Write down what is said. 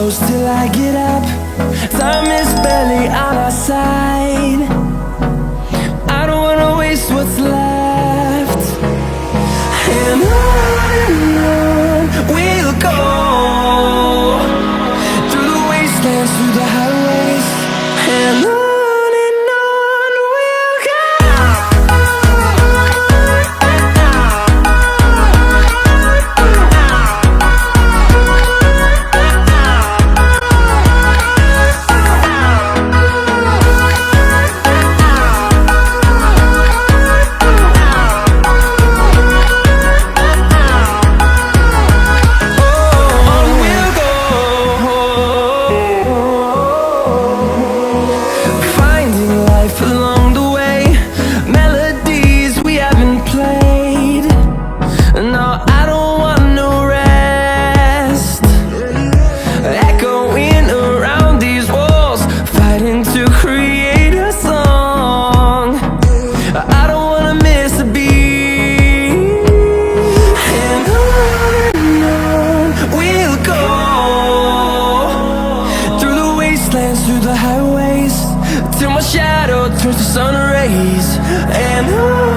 close till I get up. Time is barely on our side. I don't wanna waste what's left. And on we'll go, through the wastelands, through the highways. And on we'll go. Along the way, melodies we haven't played. No, I don't want no rest. Echoing around these walls, fighting to create a song. I don't wanna miss a beat. And on we'll go, through the wastelands, through the highways, till my shadow turns to sun rays. And on